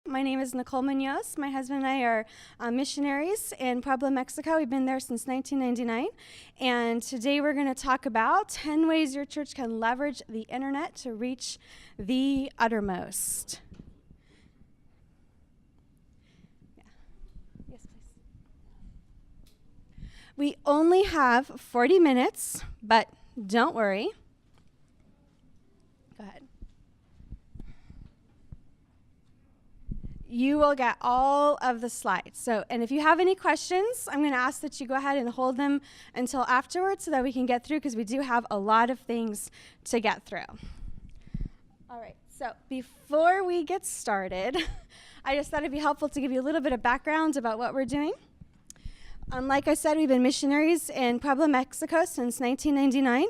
My name is Nicole Munoz. My husband and I are missionaries in Puebla, Mexico. We've been there since 1999. And today we're going to talk about 10 ways your church can leverage the internet to reach the uttermost. Yeah. Yes, please. We only have 40 minutes, but don't worry. Go ahead. You will get all of the slides. And if you have any questions, I'm going to ask that you go ahead and hold them until afterwards so that we can get through, because we do have a lot of things to get through. All right, so before we get started, I just thought it'd be helpful to give you a little bit of background about what we're doing. Like I said, we've been missionaries in Puebla, Mexico since 1999.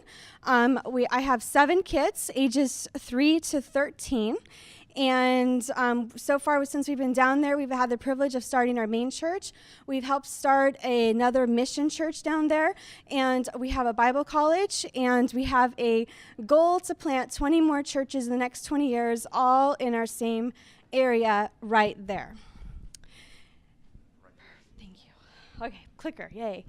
I have 7 kids, ages 3 to 13. And so far, since we've been down there, we've had the privilege of starting our main church. We've helped start another mission church down there. And we have a Bible college. And we have a goal to plant 20 more churches in the next 20 years, all in our same area right there. Thank you. Okay, clicker, yay.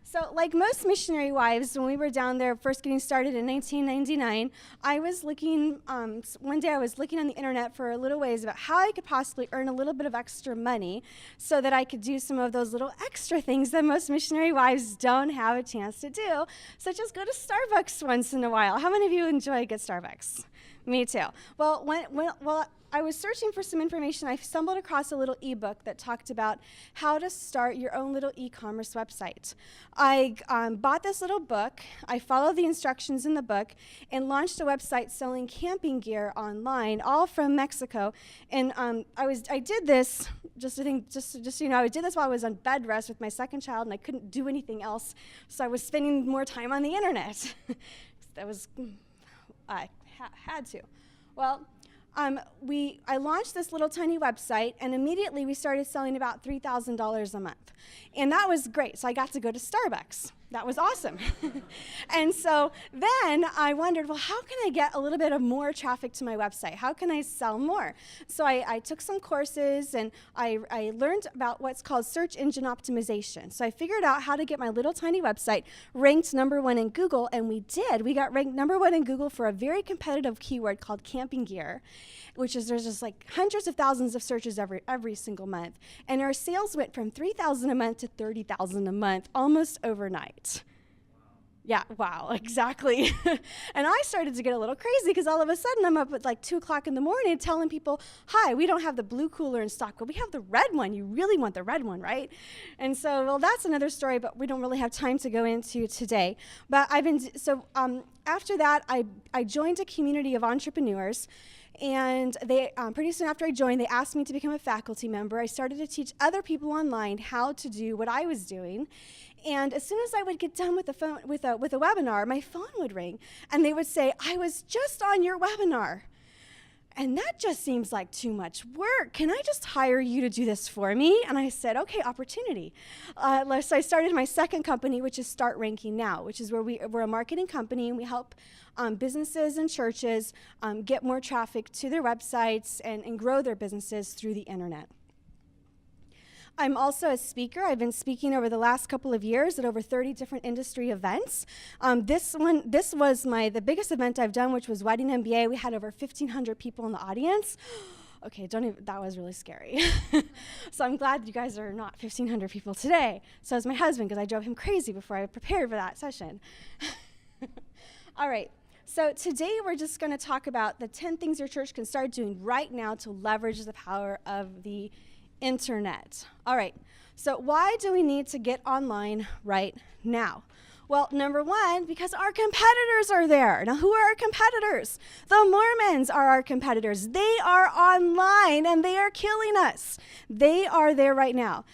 So like most missionary wives, when we were down there first getting started in 1999, I was looking, one day I was looking on the internet for a little ways about how I could possibly earn a little bit of extra money so that I could do some of those little extra things that most missionary wives don't have a chance to do, such as go to Starbucks once in a while. How many of you enjoy a good Starbucks? Me too. Well, while I was searching for some information, I stumbled across a little ebook that talked about how to start your own little e-commerce website. I bought this little book, I followed the instructions in the book, and launched a website selling camping gear online, all from Mexico. And I did this, just so you know, I did this while I was on bed rest with my second child, and I couldn't do anything else, so I was spending more time on the internet. I had to. Well, I launched this little tiny website, and immediately we started selling about $3,000 a month. And that was great. So I got to go to Starbucks. That was awesome. And so then I wondered, well, how can I get a little bit of more traffic to my website? How can I sell more? So I took some courses, and I learned about what's called search engine optimization. So I figured out how to get my little tiny website ranked #1 in Google, and we did. We got ranked #1 in Google for a very competitive keyword called camping gear, which is there's just like hundreds of thousands of searches every single month. And our sales went from $3,000 a month to $30,000 a month almost overnight. Yeah, wow, exactly. And I started to get a little crazy because all of a sudden I'm up at like 2 o'clock in the morning telling people, hi, we don't have the blue cooler in stock, but we have the red one. You really want the red one, right? And so, well, that's another story, but we don't really have time to go into today. But after that, I joined a community of entrepreneurs. And they pretty soon after I joined, they asked me to become a faculty member. I started to teach other people online how to do what I was doing. And as soon as I would get done with a webinar, my phone would ring, and they would say, I was just on your webinar. And that just seems like too much work. Can I just hire you to do this for me? And I said, okay, opportunity. So I started my second company, which is Start Ranking Now, which is where we're a marketing company, and we help businesses and churches get more traffic to their websites and grow their businesses through the internet. I'm also a speaker. I've been speaking over the last couple of years at over 30 different industry events. This was the biggest event I've done, which was Wedding MBA. We had over 1,500 people in the audience. Okay, that was really scary. So I'm glad you guys are not 1,500 people today. So is my husband, because I drove him crazy before I prepared for that session. All right. So today we're just going to talk about the 10 things your church can start doing right now to leverage the power of the internet. All right, so why do we need to get online right now? Well, #1, because our competitors are there. Now, who are our competitors? The Mormons are our competitors. They are online, and they are killing us. They are there right now.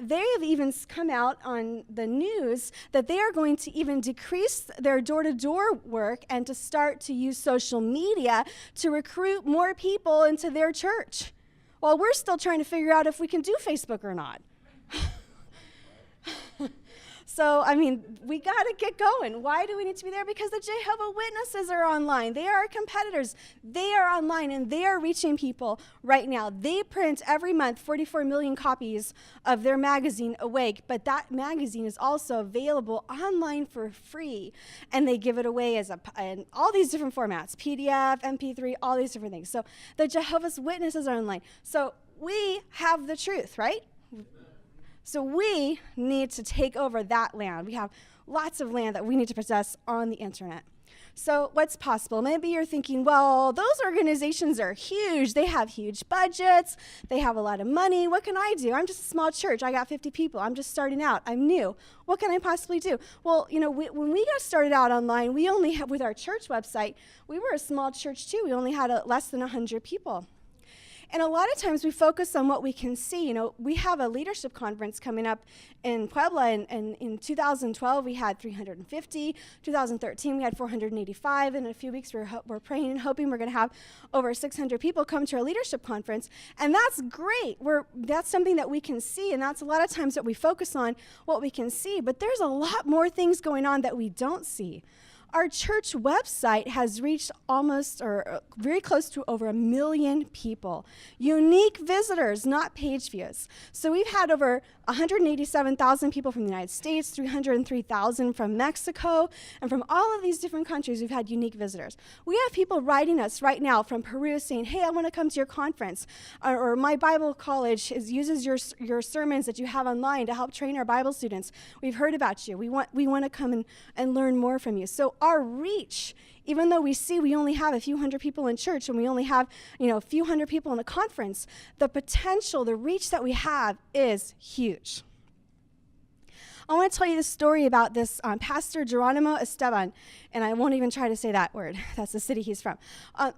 They have even come out on the news that they are going to even decrease their door-to-door work and to start to use social media to recruit more people into their church. Well, we're still trying to figure out if we can do Facebook or not. So, I mean, we got to get going. Why do we need to be there? Because the Jehovah's Witnesses are online. They are our competitors. They are online, and they are reaching people right now. They print every month 44 million copies of their magazine, Awake, but that magazine is also available online for free, and they give it away as in all these different formats, PDF, MP3, all these different things. So the Jehovah's Witnesses are online. So we have the truth, right? So we need to take over that land. We have lots of land that we need to possess on the internet. So what's possible? Maybe you're thinking, well, those organizations are huge. They have huge budgets. They have a lot of money. What can I do? I'm just a small church. I got 50 people. I'm just starting out. I'm new. What can I possibly do? Well, you know, when we got started out online, we only had, with our church website, we were a small church too. We only had less than 100 people. And a lot of times we focus on what we can see. You know, we have a leadership conference coming up in Puebla, and in 2012 we had 350. 2013 we had 485. In a few weeks we're praying and hoping we're going to have over 600 people come to our leadership conference, and that's great. That's something that we can see, and that's a lot of times that we focus on what we can see. But there's a lot more things going on that we don't see. Our church website has reached almost or very close to over 1 million people. Unique visitors, not page views. So we've had over 187,000 people from the United States, 303,000 from Mexico, and from all of these different countries we've had unique visitors. We have people writing us right now from Peru saying, hey, I want to come to your conference, or my Bible college uses your sermons that you have online to help train our Bible students. We've heard about you. We want to come and learn more from you. So our reach, even though we only have a few hundred people in church and we only have, a few hundred people in a conference, the potential, the reach that we have is huge. I want to tell you the story about this Pastor Geronimo Esteban, and I won't even try to say that word. That's the city he's from.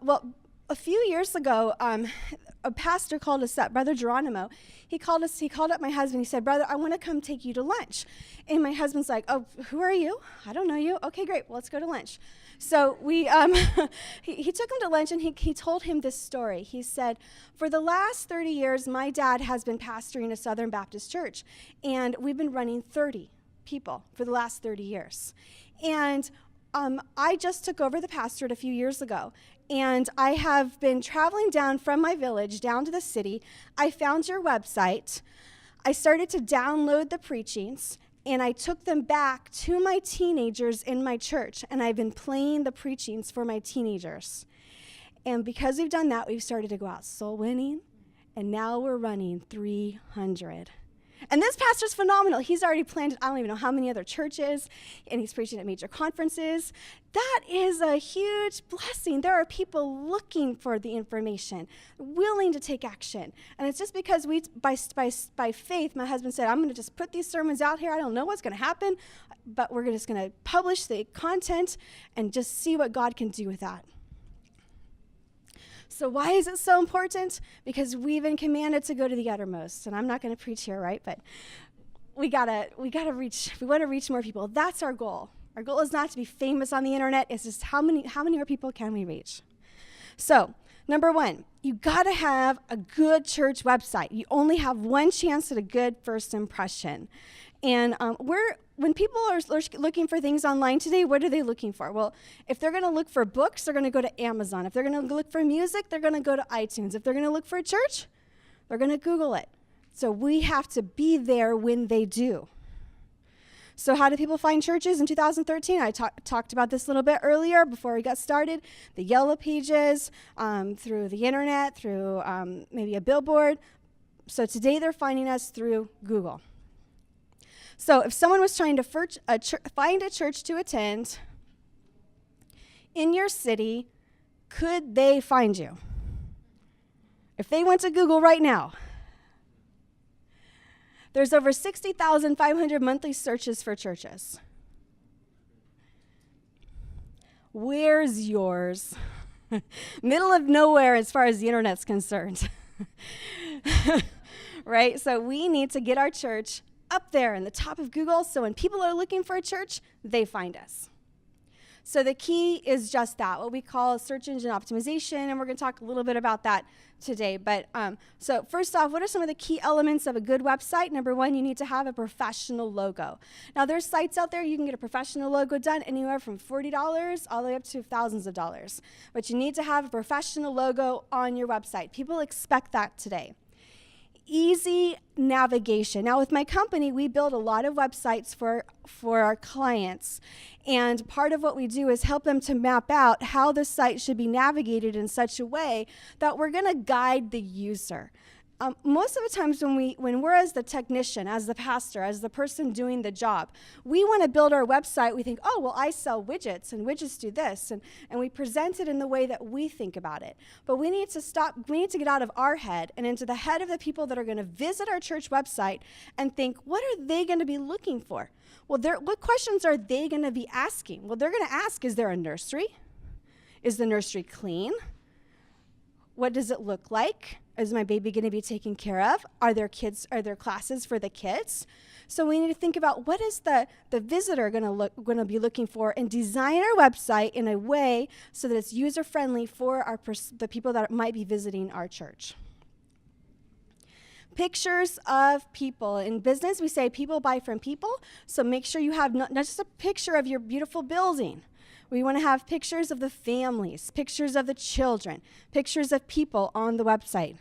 Well, a few years ago, a pastor called us up, Brother Geronimo. He called up my husband. He said, brother, I want to come take you to lunch. And my husband's like, oh, who are you? I don't know you. Okay, great. Well, let's go to lunch. So he took him to lunch, and he told him this story. He said, for the last 30 years, my dad has been pastoring a Southern Baptist church, and we've been running 30 people for the last 30 years. And I just took over the pastorate a few years ago, and I have been traveling down from my village down to the city. I found your website. I started to download the preachings, and I took them back to my teenagers in my church, and I've been playing the preachings for my teenagers. And because we've done that, we've started to go out soul winning, and now we're running 300. And this pastor's phenomenal. He's already planted, I don't even know how many other churches, and he's preaching at major conferences. That is a huge blessing. There are people looking for the information, willing to take action. And it's just because by faith, my husband said, I'm going to just put these sermons out here. I don't know what's going to happen, but we're just going to publish the content and just see what God can do with that. So why is it so important? Because we've been commanded to go to the uttermost. And I'm not going to preach here, right? But we want to reach more people. That's our goal. Our goal is not to be famous on the internet. It's just how many more people can we reach? So, number one, you got to have a good church website. You only have one chance at a good first impression. And when people are looking for things online today, what are they looking for? Well, if they're going to look for books, they're going to go to Amazon. If they're going to look for music, they're going to go to iTunes. If they're going to look for a church, they're going to Google it. So we have to be there when they do. So how do people find churches in 2013? I talked about this a little bit earlier before we got started. The yellow pages, through the internet, through maybe a billboard. So today they're finding us through Google. So if someone was trying to find a church to attend in your city, could they find you? If they went to Google right now, there's over 60,500 monthly searches for churches. Where's yours? Middle of nowhere as far as the internet's concerned. Right? So we need to get our church up there in the top of Google, so when people are looking for a church, they find us. So the key is just that, what we call search engine optimization, and we're going to talk a little bit about that today. But so first off, what are some of the key elements of a good website? Number one, you need to have a professional logo. Now, there's sites out there you can get a professional logo done anywhere from $40 all the way up to thousands of dollars. But you need to have a professional logo on your website. People expect that today. Easy navigation. Now, with my company, we build a lot of websites for our clients. And part of what we do is help them to map out how the site should be navigated in such a way that we're going to guide the user. Most of the times when we're as the technician, as the pastor, as the person doing the job, we want to build our website. We think, oh, well, I sell widgets, and widgets do this. And we present it in the way that we think about it. But we need to stop. We need to get out of our head and into the head of the people that are going to visit our church website and think, what are they going to be looking for? Well, what questions are they going to be asking? Well, they're going to ask, is there a nursery? Is the nursery clean? What does it look like? Is my baby going to be taken care of? Are there classes for the kids? So we need to think about what is the visitor going to be looking for, and design our website in a way so that it's user-friendly for the people that might be visiting our church. Pictures of people. In business, we say people buy from people, so make sure you have not just a picture of your beautiful building. We want to have pictures of the families, pictures of the children, pictures of people on the website.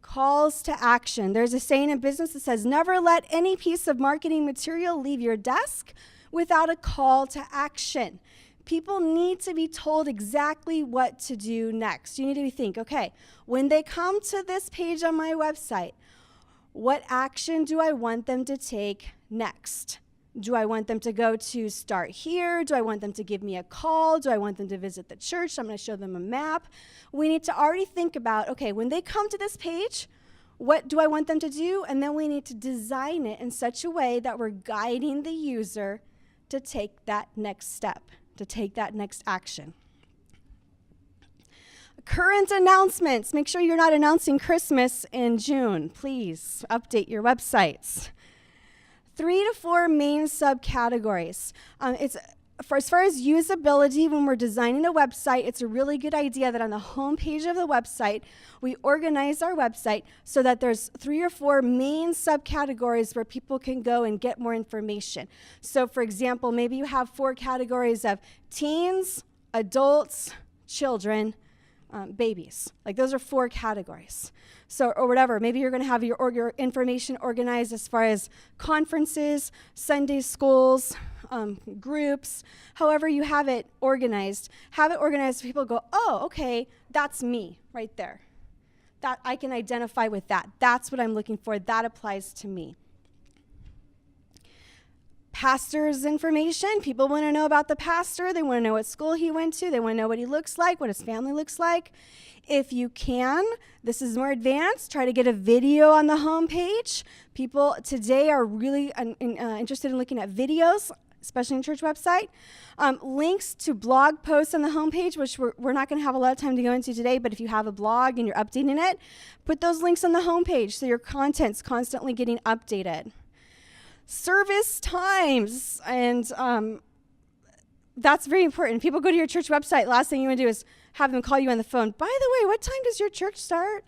Calls to action. There's a saying in business that says, never let any piece of marketing material leave your desk without a call to action. People need to be told exactly what to do next. You need to think, okay, when they come to this page on my website, what action do I want them to take next? Do I want them to go to start here? Do I want them to give me a call? Do I want them to visit the church? I'm going to show them a map. We need to already think about, okay, when they come to this page, what do I want them to do? And then we need to design it in such a way that we're guiding the user to take that next step, to take that next action. Current announcements. Make sure you're not announcing Christmas in June. Please update your websites. 3 to 4 main subcategories. As far as usability, when we're designing a website, it's a really good idea that on the home page of the website, we organize our website so that there's 3 or 4 main subcategories where people can go and get more information. So, for example, maybe you have 4 categories of teens, adults, children, babies. Like those are 4 categories. So, or whatever, maybe you're going to have your information organized as far as conferences, Sunday schools, groups, however you have it organized so people go, oh, okay, that's me right there. That I can identify with that. That's what I'm looking for. That applies to me. Pastor's information. People want to know about the pastor. They want to know what school he went to. They want to know what he looks like, what his family looks like. If you can, this is more advanced, try to get a video on the homepage. People today are really interested in looking at videos, especially in church website. Links to blog posts on the homepage, which we're not going to have a lot of time to go into today, but if you have a blog and you're updating it, put those links on the homepage so your content's constantly getting updated. Service times, and that's very important. People go to your church website, last thing you want to do is have them call you on the phone. By the way, what time does your church start?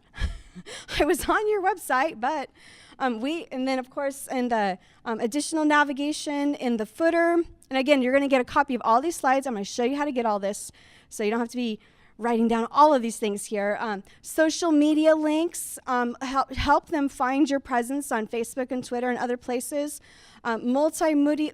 I was on your website, but and then of course in the additional navigation in the footer, and again, you're going to get a copy of all these slides. I'm going to show you how to get all this, so you don't have to be writing down all of these things here. Social media links, help them find your presence on Facebook and Twitter and other places. Multimedia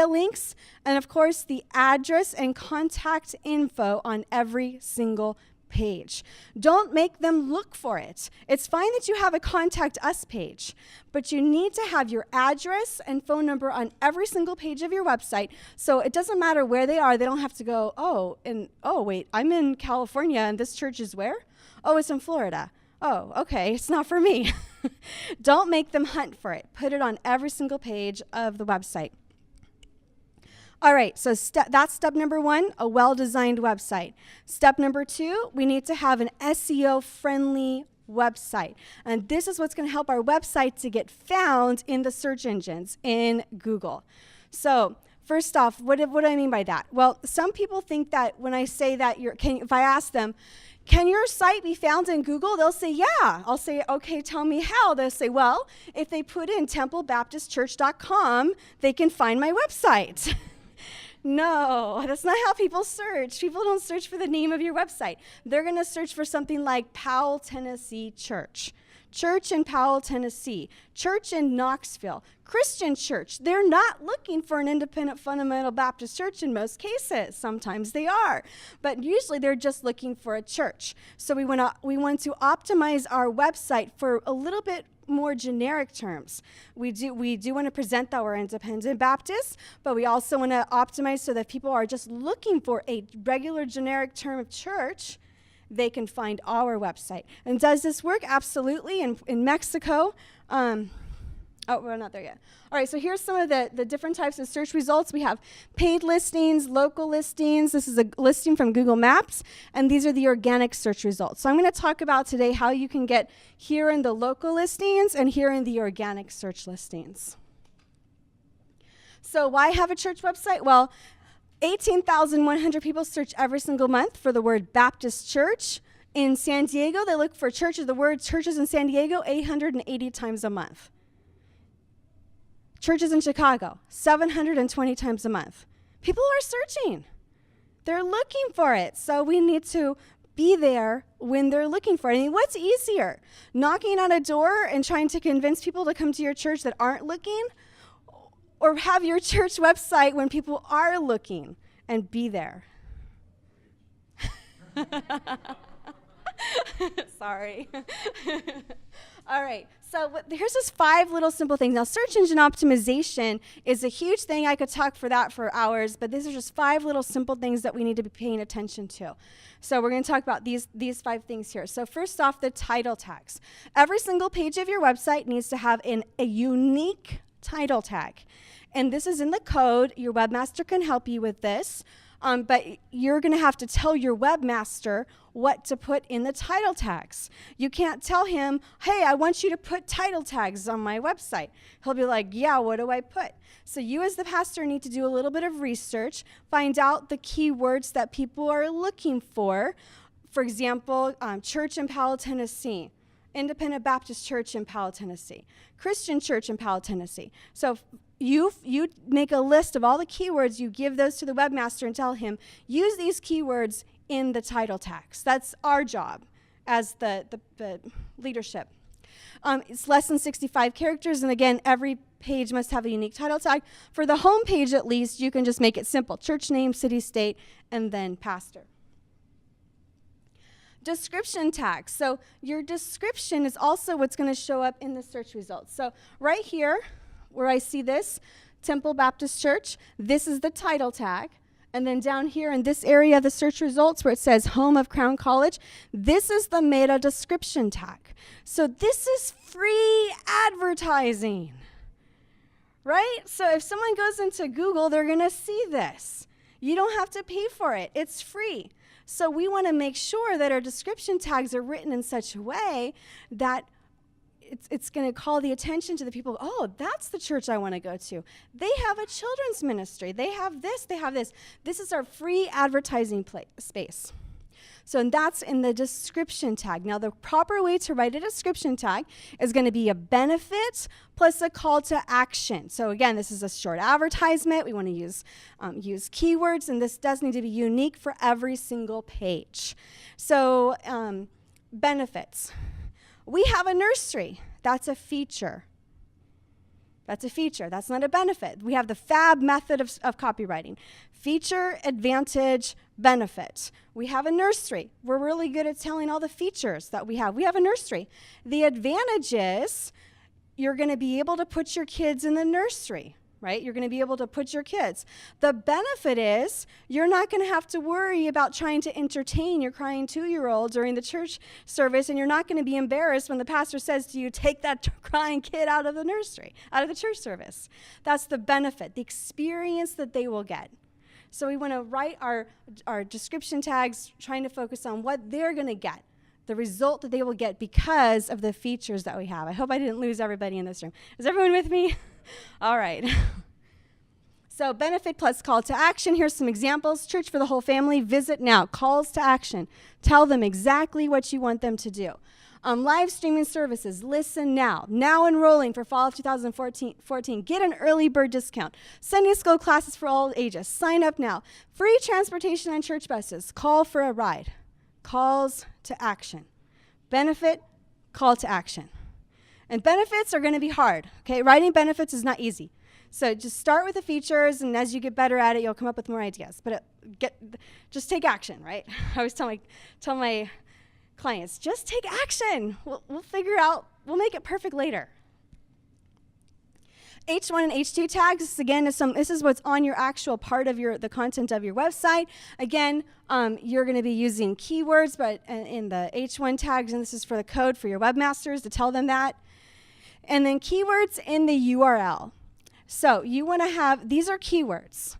links, and of course the address and contact info on every single page. Don't make them look for it. It's fine that you have a contact us page, but you need to have your address and phone number on every single page of your website, so it doesn't matter where they are. They don't have to go, oh wait, I'm in California and this church is where? Oh, it's in Florida. Oh, okay, it's not for me. Don't make them hunt for it. Put it on every single page of the website. All right, so that's step number 1, a well-designed website. Step number 2, we need to have an SEO-friendly website. And this is what's going to help our website to get found in the search engines in Google. So First off, what do I mean by that? Well, some people think that when I say that, if I ask them, can your site be found in Google? They'll say, yeah. I'll say, okay, tell me how. They'll say, well, if they put in templebaptistchurch.com, they can find my website. No, that's not how people search. People don't search for the name of your website. They're going to search for something like Powell, Tennessee Church. Church in Powell, Tennessee. Church in Knoxville. Christian church. They're not looking for an independent fundamental Baptist church in most cases. Sometimes they are. But usually they're just looking for a church. So we want to optimize our website for a little bit more generic terms. We do want to present that we're independent Baptists, but we also want to optimize so that people are just looking for a regular generic term of church, they can find our website. And does this work? Absolutely. In Mexico, we're not there yet. All right, so here's some of the different types of search results. We have paid listings, local listings. This is a listing from Google Maps, and these are the organic search results. So I'm going to talk about today how you can get here in the local listings and here in the organic search listings. So why have a church website? Well, 18,100 people search every single month for the word Baptist church. In San Diego, they look for churches, the word churches in San Diego, 880 times a month. Churches in Chicago, 720 times a month. People are searching. They're looking for it. So we need to be there when they're looking for it. I mean, what's easier? Knocking on a door and trying to convince people to come to your church that aren't looking? Or have your church website when people are looking and be there? Sorry. All right. So here's just 5 little simple things. Now, search engine optimization is a huge thing. I could talk for that for hours, but these are just 5 little simple things that we need to be paying attention to. So we're going to talk about these 5 things here. So first off, the title tags. Every single page of your website needs to have a unique title tag. And this is in the code. Your webmaster can help you with this. But you're going to have to tell your webmaster what to put in the title tags. You can't tell him, hey, I want you to put title tags on my website. He'll be like, yeah, what do I put? So you as the pastor need to do a little bit of research, find out the keywords that people are looking for. For example, church in Powell, Tennessee. Independent Baptist Church in Powell, Tennessee. Christian Church in Powell, Tennessee. So you make a list of all the keywords, you give those to the webmaster and tell him, use these keywords in the title tags. That's our job as the leadership. It's less than 65 characters, and again, every page must have a unique title tag. For the home page, at least, you can just make it simple. Church name, city, state, and then pastor. Description tags. So your description is also what's going to show up in the search results. So right here, where I see this, Temple Baptist Church, this is the title tag. And then down here in this area of the search results where it says Home of Crown College, this is the meta description tag. So this is free advertising, right? So if someone goes into Google, they're going to see this. You don't have to pay for it. It's free. So we want to make sure that our description tags are written in such a way that it's going to call the attention to the people. Oh, that's the church I want to go to. They have a children's ministry. They have this. They have this. This is our free advertising space. So that's in the description tag. Now, the proper way to write a description tag is going to be a benefit plus a call to action. So again, this is a short advertisement. We want to use keywords, and this does need to be unique for every single page. So benefits. We have a nursery. That's a feature. That's a feature. That's not a benefit. We have the FAB method of copywriting. Feature, advantage, benefit. We have a nursery. We're really good at telling all the features that we have. We have a nursery. The advantage is you're going to be able to put your kids in the nursery, right? You're going to be able to put your kids. The benefit is you're not going to have to worry about trying to entertain your crying 2-year-old during the church service, and you're not going to be embarrassed when the pastor says to you, take that crying kid out of the nursery, out of the church service. That's the benefit, the experience that they will get. So we want to write our description tags trying to focus on what they're going to get, the result that they will get because of the features that we have. I hope I didn't lose everybody in this room. Is everyone with me? All right. So benefit plus call to action. Here's some examples. Church for the whole family, visit now. Calls to action. Tell them exactly what you want them to do. Live streaming services, listen now. Now enrolling for fall of 2014. Get an early bird discount. Sunday school classes for all ages. Sign up now. Free transportation on church buses. Call for a ride. Calls to action. Benefit, call to action. And benefits are going to be hard. Okay, writing benefits is not easy. So just start with the features, and as you get better at it, you'll come up with more ideas. But just take action, right? I always tell my clients, just take action. We'll figure out, we'll make it perfect later. H1 and H2 tags, again, this is what's on your actual part of the content of your website. Again, you're going to be using keywords, but in the H1 tags, and this is for the code for your webmasters to tell them that. And then keywords in the URL. So you want to have, these are keywords.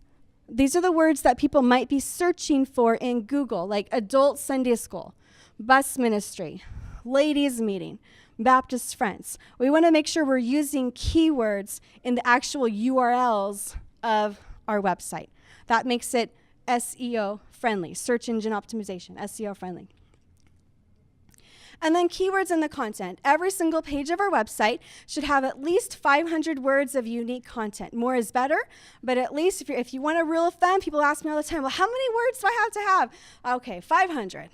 These are the words that people might be searching for in Google, like adult Sunday school, bus ministry, ladies meeting, Baptist friends. We want to make sure we're using keywords in the actual URLs of our website. That makes it SEO friendly, search engine optimization, SEO friendly. And then keywords in the content. Every single page of our website should have at least 500 words of unique content. More is better, but at least if you want a rule of thumb, people ask me all the time, well, how many words do I have to have? Okay, 500.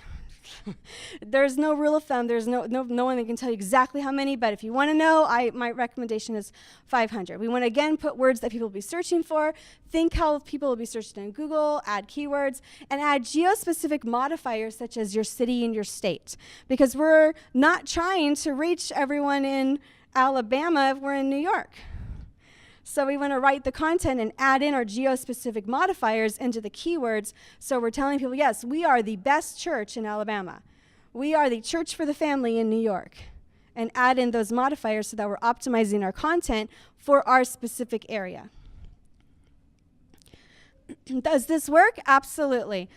There's no rule of thumb. There's no one that can tell you exactly how many, but if you want to know, my recommendation is 500. We want to, again, put words that people will be searching for, think how people will be searching in Google, add keywords, and add geo-specific modifiers such as your city and your state, because we're not trying to reach everyone in Alabama if we're in New York. So we want to write the content and add in our geo-specific modifiers into the keywords. So we're telling people, yes, we are the best church in Alabama. We are the church for the family in New York. And add in those modifiers so that we're optimizing our content for our specific area. Does this work? Absolutely.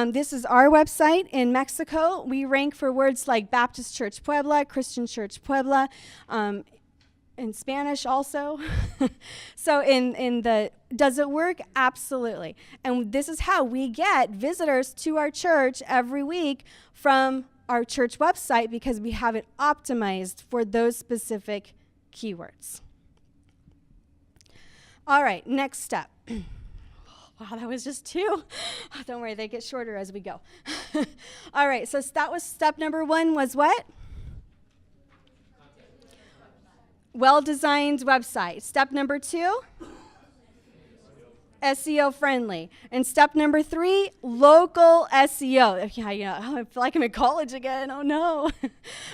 This is our website in Mexico. We rank for words like Baptist Church Puebla, Christian Church Puebla, in Spanish also. So does it work? Absolutely. And this is how we get visitors to our church every week from our church website, because we have it optimized for those specific keywords. All right, next step. Wow, that was just two. Oh, don't worry, they get shorter as we go. All right, so that was step number 1 was what? Well-designed website. Step number 2, SEO friendly. And step number 3, local SEO. Yeah, I feel like I'm in college again. Oh no.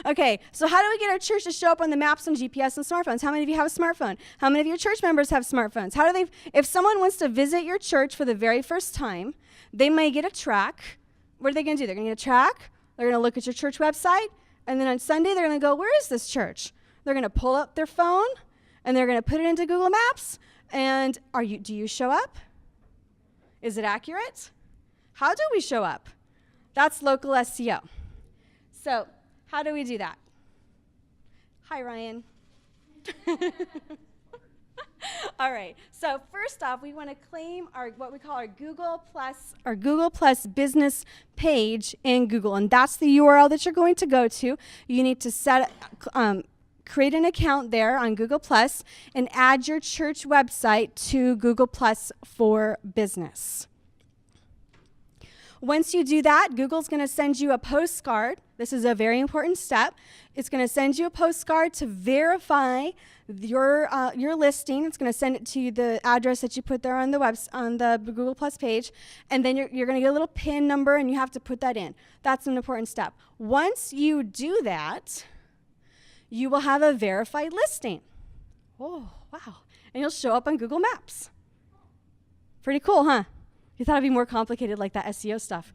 Okay, so how do we get our church to show up on the maps on GPS and smartphones? How many of you have a smartphone? How many of your church members have smartphones? If someone wants to visit your church for the very first time, they may get a track. What are they going to do? They're going to get a track. They're going to look at your church website. And then on Sunday, they're going to go, where is this church? They're going to pull up their phone, and they're going to put it into Google Maps. And do you show up? Is it accurate? How do we show up? That's local SEO. So how do we do that? Hi, Ryan. All right. So first off, we want to claim what we call our Google Plus business page in Google, and that's the URL that you're going to go to. You need to create an account there on Google Plus and add your church website to Google Plus for Business. Once you do that, Google's going to send you a postcard. This is a very important step. It's going to send you a postcard to verify your listing. It's going to send it to the address that you put there on the Google Plus page, and then you're going to get a little PIN number, and you have to put that in. That's an important step. Once you do that, you will have a verified listing. Oh, wow. And you'll show up on Google Maps. Pretty cool, huh? You thought it'd be more complicated like that SEO stuff.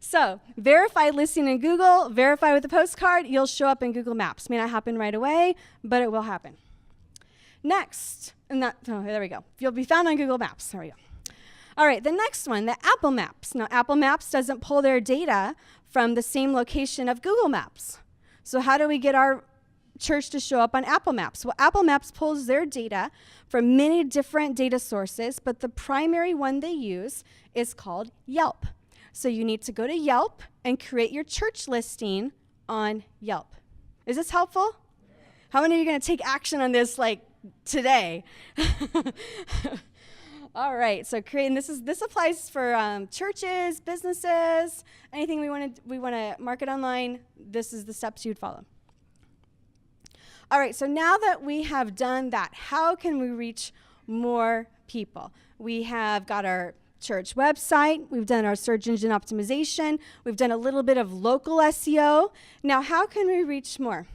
So, verified listing in Google, verify with the postcard, you'll show up in Google Maps. May not happen right away, but it will happen. Next, there we go. You'll be found on Google Maps. There we go. All right, the next one, the Apple Maps. Now, Apple Maps doesn't pull their data from the same location of Google Maps. So how do we get our church to show up on Apple Maps. Well, Apple Maps pulls their data from many different data sources, but the primary one they use is called Yelp. So you need to go to Yelp and create your church listing on Yelp. Is this helpful? How many of you are going to take action on this like today? All right, so creating this applies for churches, businesses, anything we want to market online. This is the steps you'd follow. All right, so now that we have done that, how can we reach more people? We have got our church website. We've done our search engine optimization. We've done a little bit of local SEO. Now, how can we reach more?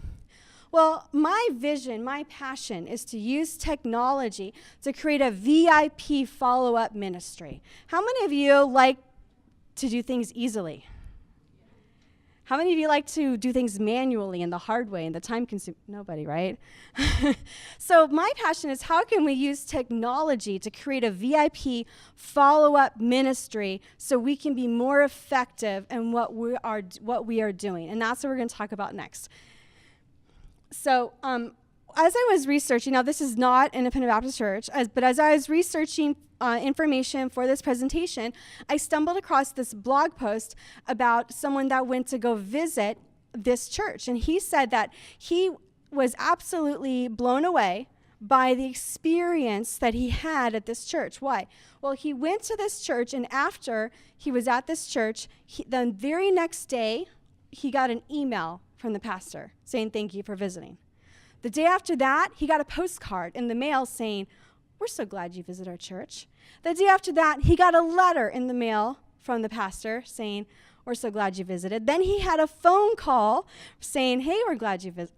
Well, my vision, my passion is to use technology to create a VIP follow-up ministry. How many of you like to do things easily? How many of you like to do things manually and the hard way and the time-consuming? Nobody, right? So my passion is how can we use technology to create a VIP follow-up ministry so we can be more effective in what we are doing. And that's what we're going to talk about next. So as I was researching, now this is not Independent Baptist Church, but as I was researching information for this presentation, I stumbled across this blog post about someone that went to go visit this church. And he said that he was absolutely blown away by the experience that he had at this church. Why? Well, he went to this church, and after he was at this church, the very next day, he got an email from the pastor saying, "Thank you for visiting." The day after that, he got a postcard in the mail saying, "We're so glad you visit our church." The day after that, he got a letter in the mail from the pastor saying, "We're so glad you visited." Then he had a phone call saying, "Hey, we're glad you visited."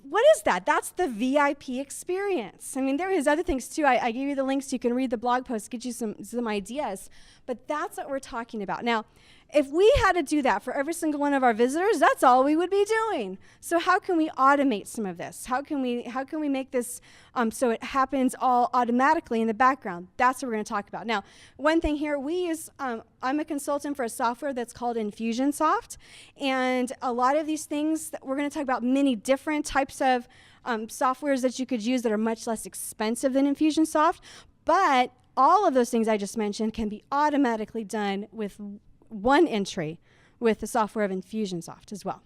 What is that? That's the VIP experience. I mean, there is other things too. I gave you the links. You can read the blog post, get you some ideas. But that's what we're talking about. Now, if we had to do that for every single one of our visitors, that's all we would be doing. So how can we automate some of this? How can we make this so it happens all automatically in the background? That's what we're going to talk about. Now, one thing here, we use, I'm a consultant for a software that's called Infusionsoft. And a lot of these things, we're going to talk about many different types of softwares that you could use that are much less expensive than Infusionsoft. But all of those things I just mentioned can be automatically done with one entry with the software of Infusionsoft as well.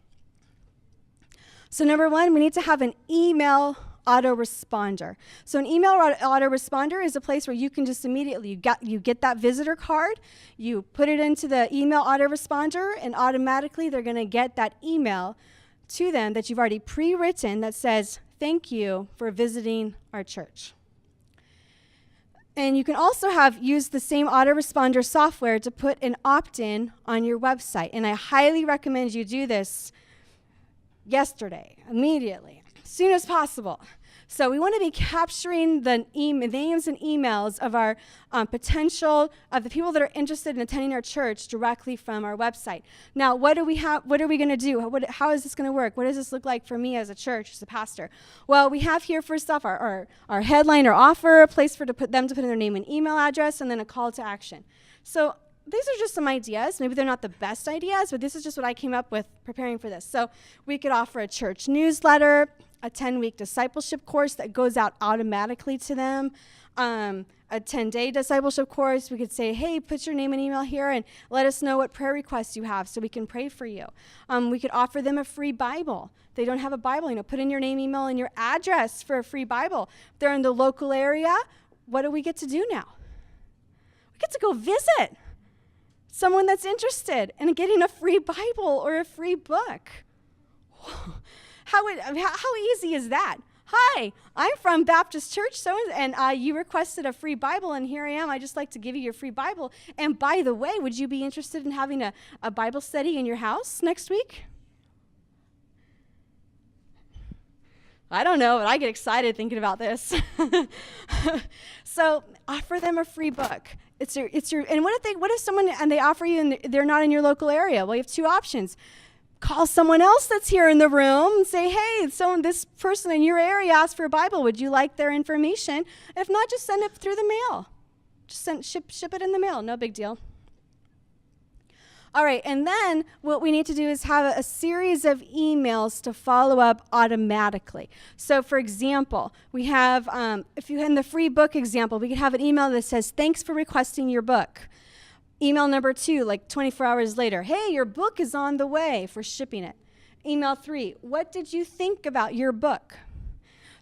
So number one, we need to have an email autoresponder. So an email autoresponder is a place where you can just immediately, you get that visitor card, you put it into the email autoresponder, and automatically they're going to get that email to them that you've already pre-written that says, "Thank you for visiting our church." And you can also use the same autoresponder software to put an opt-in on your website. And I highly recommend you do this yesterday, immediately, as soon as possible. So we want to be capturing the names and emails of our potential, of the people that are interested in attending our church directly from our website. Now, what are we going to do? How is this going to work? What does this look like for me as a church, as a pastor? Well, we have here, first off, our headline or offer, a place to put in their name and email address, and then a call to action. So these are just some ideas. Maybe they're not the best ideas, but this is just what I came up with preparing for this. So we could offer a church newsletter, a 10-week discipleship course that goes out automatically to them, a 10-day discipleship course. We could say, "Hey, put your name and email here and let us know what prayer requests you have so we can pray for you." We could offer them a free Bible. If they don't have a Bible, put in your name, email, and your address for a free Bible. If they're in the local area, what do we get to do now? We get to go visit someone that's interested in getting a free Bible or a free book. How easy is that? "Hi, I'm from Baptist Church, and you requested a free Bible, and here I am. I'd just like to give you your free Bible. And by the way, would you be interested in having a Bible study in your house next week?" I don't know, but I get excited thinking about this. So offer them a free book. And what if someone, and they offer you and they're not in your local area? Well, you have two options. Call someone else that's here in the room and say, "Hey, this person in your area asked for a Bible. Would you like their information?" If not, just send it through the mail. Just ship it in the mail. No big deal. All right, and then what we need to do is have a series of emails to follow up automatically. So for example, we have, if you had in the free book example, we could have an email that says, thanks for requesting your book. Email number 2, like 24 hours later, hey, your book is on the way for shipping it. Email 3, what did you think about your book?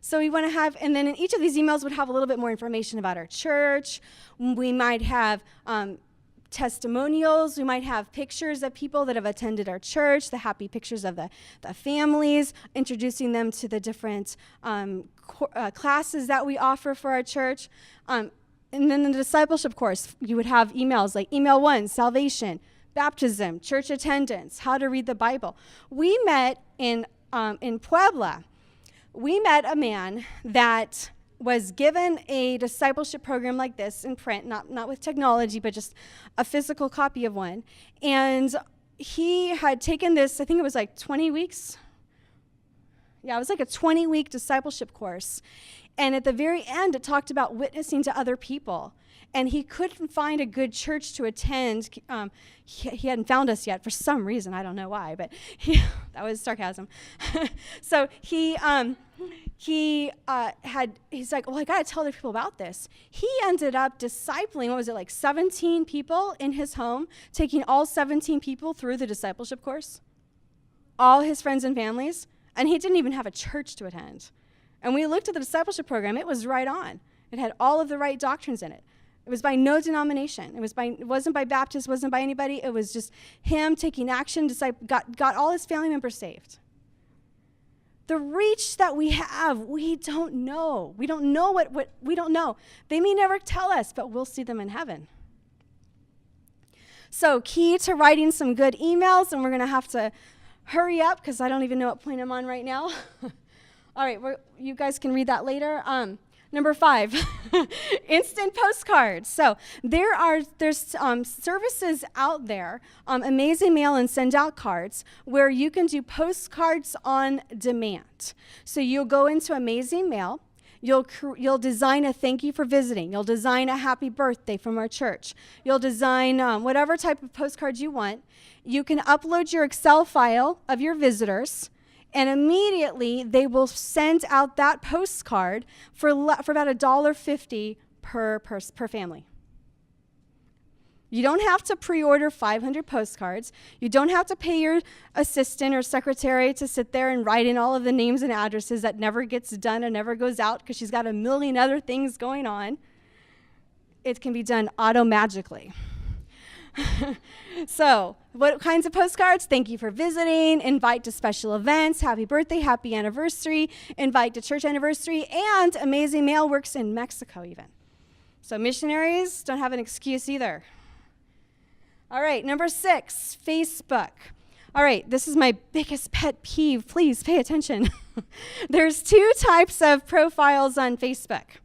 So we want to have, and then in each of these emails would have a little bit more information about our church. We might have testimonials. We might have pictures of people that have attended our church, the happy pictures of the families, introducing them to the different classes that we offer for our church. And then the discipleship course, you would have emails like email 1, salvation, baptism, church attendance, how to read the Bible. We met in Puebla. We met a man that was given a discipleship program like this in print, not with technology, but just a physical copy of one. And he had taken this, I think it was like 20 weeks. Yeah, it was like a 20-week discipleship course. And at the very end, it talked about witnessing to other people. And he couldn't find a good church to attend. He hadn't found us yet for some reason. I don't know why, but that was sarcasm. So he's like, well, I got to tell other people about this. He ended up discipling, what was it, like 17 people in his home, taking all 17 people through the discipleship course, all his friends and families, and he didn't even have a church to attend. And we looked at the discipleship program. It was right on. It had all of the right doctrines in it. It was by no denomination. It wasn't by Baptist, wasn't by anybody. It was just him taking action, got all his family members saved. The reach that we have, we don't know. We don't know what we don't know. They may never tell us, but we'll see them in heaven. So key to writing some good emails, and we're going to have to hurry up because I don't even know what point I'm on right now. All right, you guys can read that later. Number 5, instant postcards. So there's services out there, Amazing Mail and Send Out Cards, where you can do postcards on demand. So you'll go into Amazing Mail, you'll design a thank you for visiting, you'll design a happy birthday from our church, you'll design whatever type of postcard you want. You can upload your Excel file of your visitors, and immediately they will send out that postcard for about $1.50 per family. You don't have to pre-order 500 postcards. You don't have to pay your assistant or secretary to sit there and write in all of the names and addresses that never gets done and never goes out because she's got a million other things going on. It can be done auto-magically. So, what kinds of postcards? Thank you for visiting, invite to special events, happy birthday, happy anniversary, invite to church anniversary, and Amazing Mail works in Mexico even. So missionaries don't have an excuse either. All right, number 6, Facebook. All right, this is my biggest pet peeve. Please pay attention. There's 2 types of profiles on Facebook.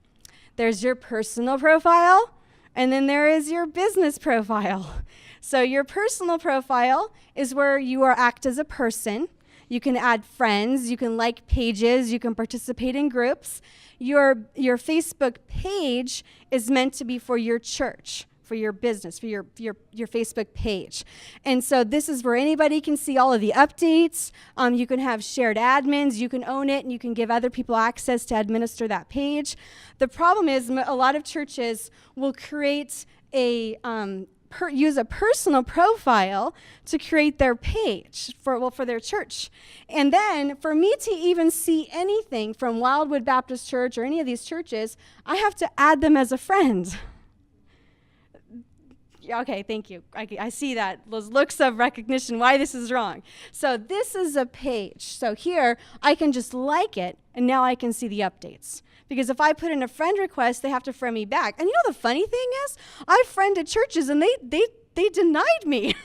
There's your personal profile, and then there is your business profile. So your personal profile is where you act as a person. You can add friends, you can like pages, you can participate in groups. Your Facebook page is meant to be for your church, for your business, for your Facebook page. And so this is where anybody can see all of the updates. You can have shared admins, you can own it, and you can give other people access to administer that page. The problem is a lot of churches will create use a personal profile to create their page for their church. And then for me to even see anything from Wildwood Baptist Church or any of these churches, I have to add them as a friend. Okay, thank you. I see that, those looks of recognition, why this is wrong. So this is a page. So here, I can just like it, and now I can see the updates. Because if I put in a friend request, they have to friend me back. And you know the funny thing is, I friended churches, and they denied me.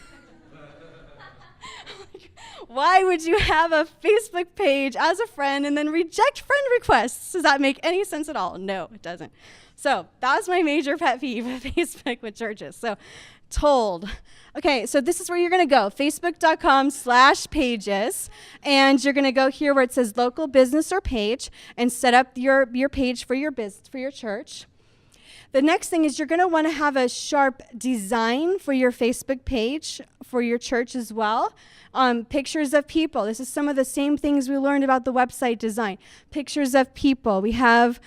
Why would you have a Facebook page as a friend and then reject friend requests? Does that make any sense at all? No, it doesn't. So that was my major pet peeve with Facebook with churches. So told. Okay, so this is where you're going to go, facebook.com/pages, and you're going to go here where it says local business or page and set up your page for your business, for your church. The next thing is you're going to want to have a sharp design for your Facebook page, for your church as well. Pictures of people. This is some of the same things we learned about the website design. Pictures of people. We have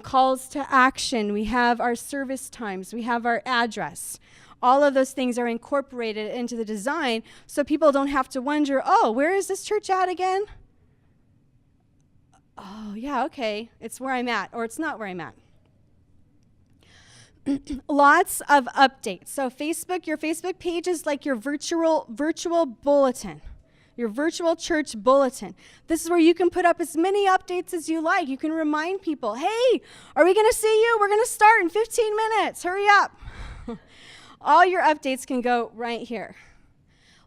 calls to action. We have our service times. We have our address. All of those things are incorporated into the design so people don't have to wonder, oh, where is this church at again? Oh, yeah, okay. It's where I'm at, or it's not where I'm at. Lots of updates. So Facebook, your Facebook page is like your virtual bulletin, your virtual church bulletin. This is where you can put up as many updates as you like. You can remind people, hey, are we going to see you? We're going to start in 15 minutes. Hurry up. All your updates can go right here.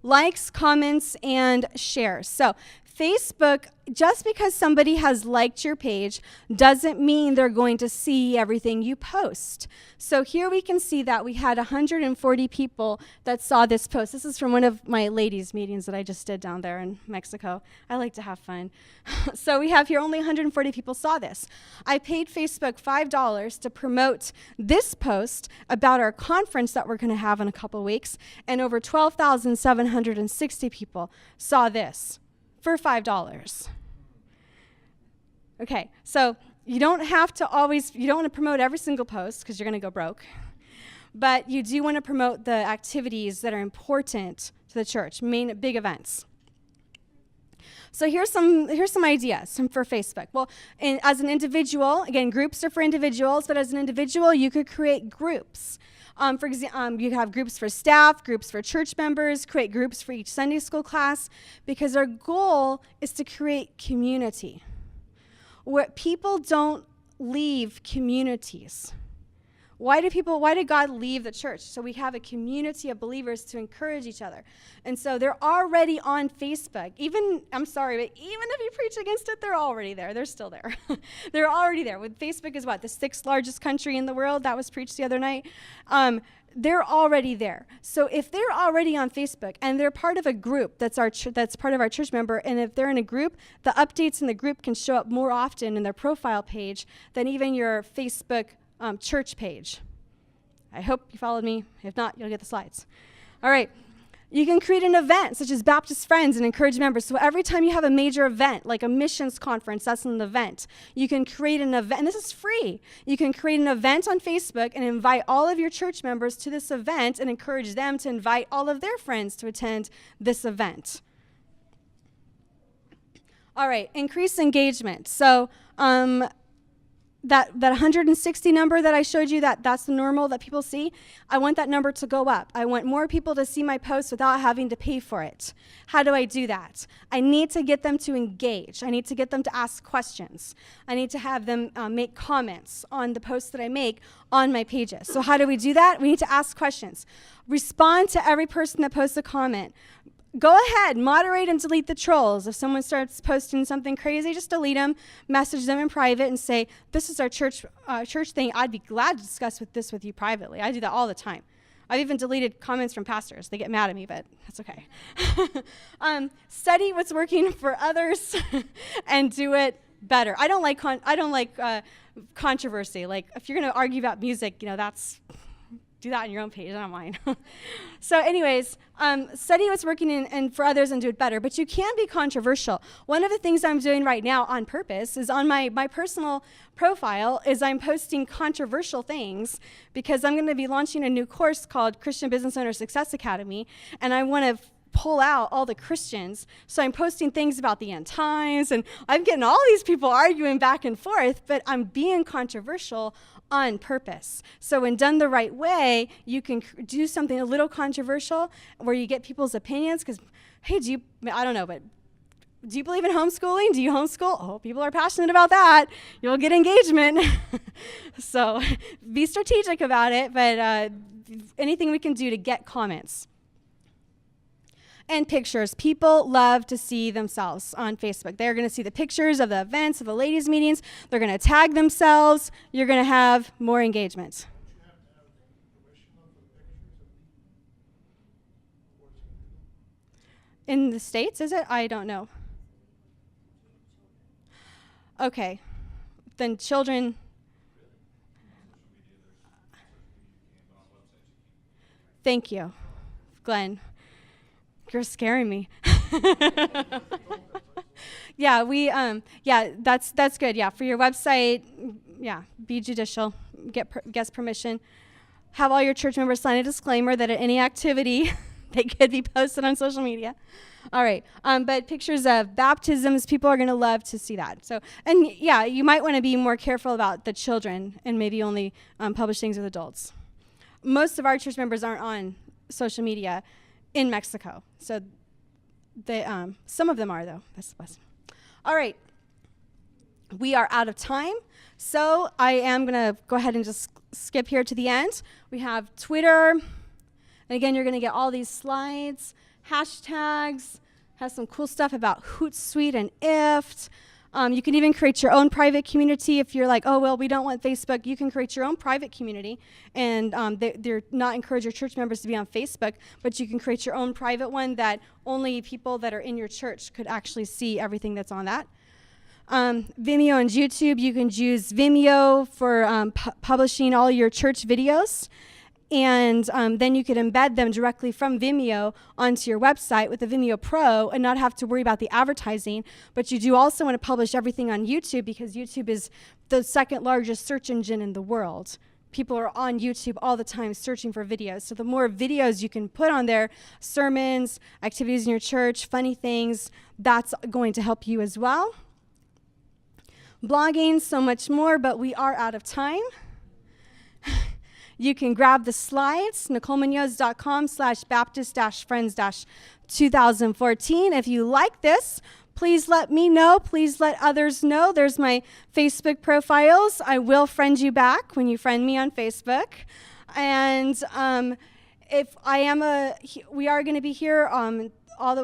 Likes, comments, and shares. So Facebook, just because somebody has liked your page doesn't mean they're going to see everything you post. So here we can see that we had 140 people that saw this post. This is from one of my ladies' meetings that I just did down there in Mexico. I like to have fun. So we have here only 140 people saw this. I paid Facebook $5 to promote this post about our conference that we're going to have in a couple weeks, and over 12,760 people saw this for $5. Okay, so you don't want to promote every single post because you're going to go broke, but you do want to promote the activities that are important to the church, big events. So here's some ideas for Facebook. Well, as an individual, again, groups are for individuals, but as an individual, you could create groups. For example, you have groups for staff, groups for church members, create groups for each Sunday school class, because our goal is to create community. Where people don't leave communities. Why did God leave the church? So we have a community of believers to encourage each other. And so they're already on Facebook. Even if you preach against it, they're already there. They're still there. They're already there. Facebook is what? The 6th largest country in the world? That was preached the other night. They're already there. So if they're already on Facebook and they're part of a group that's part of our church member, and if they're in a group, the updates in the group can show up more often in their profile page than even your Facebook church page. I hope you followed me. If not, you'll get the slides. All right. You can create an event such as Baptist Friends and encourage members. So every time you have a major event, like a missions conference, that's an event. You can create an event, and this is free. You can create an event on Facebook and invite all of your church members to this event and encourage them to invite all of their friends to attend this event. All right, increase engagement. So that 160 number that I showed you, that's the normal that people see, I want that number to go up. I want more people to see my posts without having to pay for it. How do I do that? I need to get them to engage. I need to get them to ask questions. I need to have them make comments on the posts that I make on my pages. So how do we do that? We need to ask questions. Respond to every person that posts a comment. Go ahead, moderate and delete the trolls. If someone starts posting something crazy, just delete them, message them in private and say, this is our church thing. I'd be glad to discuss this with you privately. I do that all the time. I've even deleted comments from pastors. They get mad at me, but that's okay. Study what's working for others and do it better. I don't like controversy. Like, if you're going to argue about music, do that on your own page, not on mine. So anyways, study what's working and for others and do it better. But you can be controversial. One of the things I'm doing right now on purpose is on my personal profile is I'm posting controversial things because I'm going to be launching a new course called Christian Business Owner Success Academy, and I want to pull out all the Christians. So I'm posting things about the end times, and I'm getting all these people arguing back and forth, but I'm being controversial on purpose. So when done the right way, you can do something a little controversial where you get people's opinions because, hey, I don't know, but do you believe in homeschooling? Do you homeschool? Oh, people are passionate about that. You'll get engagement. So be strategic about it, but anything we can do to get comments. And pictures. People love to see themselves on Facebook. They're going to see the pictures of the events, of the ladies' meetings. They're going to tag themselves. You're going to have more engagement. In the States, is it? I don't know. Okay. Then children... Thank you, Glenn. You're scaring me. Yeah, that's good. Yeah, for your website, yeah, be judicial, get guest permission. Have all your church members sign a disclaimer that at any activity, they could be posted on social media. All right, but pictures of baptisms, people are going to love to see that. So, and yeah, you might want to be more careful about the children and maybe only publish things with adults. Most of our church members aren't on social media in Mexico, so they, some of them are, though. That's the blessing. All right, we are out of time, so I am going to go ahead and just skip here to the end. We have Twitter, and again, you're going to get all these slides, hashtags, has some cool stuff about Hootsuite and IFT. You can even create your own private community if you're like, oh, well, we don't want Facebook. You can create your own private community, and they're not encourage your church members to be on Facebook, but you can create your own private one that only people that are in your church could actually see everything that's on that. Vimeo and YouTube, you can use Vimeo for publishing all your church videos, and then you could embed them directly from Vimeo onto your website with the Vimeo Pro and not have to worry about the advertising. But you do also want to publish everything on YouTube because YouTube is the second largest search engine in the world. People are on YouTube all the time searching for videos. So the more videos you can put on there, sermons, activities in your church, funny things, that's going to help you as well. Blogging, so much more, but we are out of time. You can grab the slides, NicoleMunoz.com/Baptist-Friends-2014. If you like this, please let me know. Please let others know. There's my Facebook profiles. I will friend you back when you friend me on Facebook. And if we are going to be here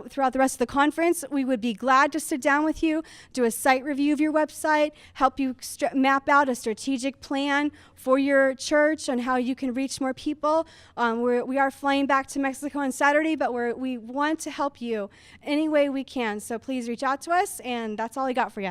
throughout the rest of the conference, we would be glad to sit down with you, do a site review of your website, help you map out a strategic plan for your church on how you can reach more people. We are flying back to Mexico on Saturday, but we want to help you any way we can. So please reach out to us, and that's all I got for you.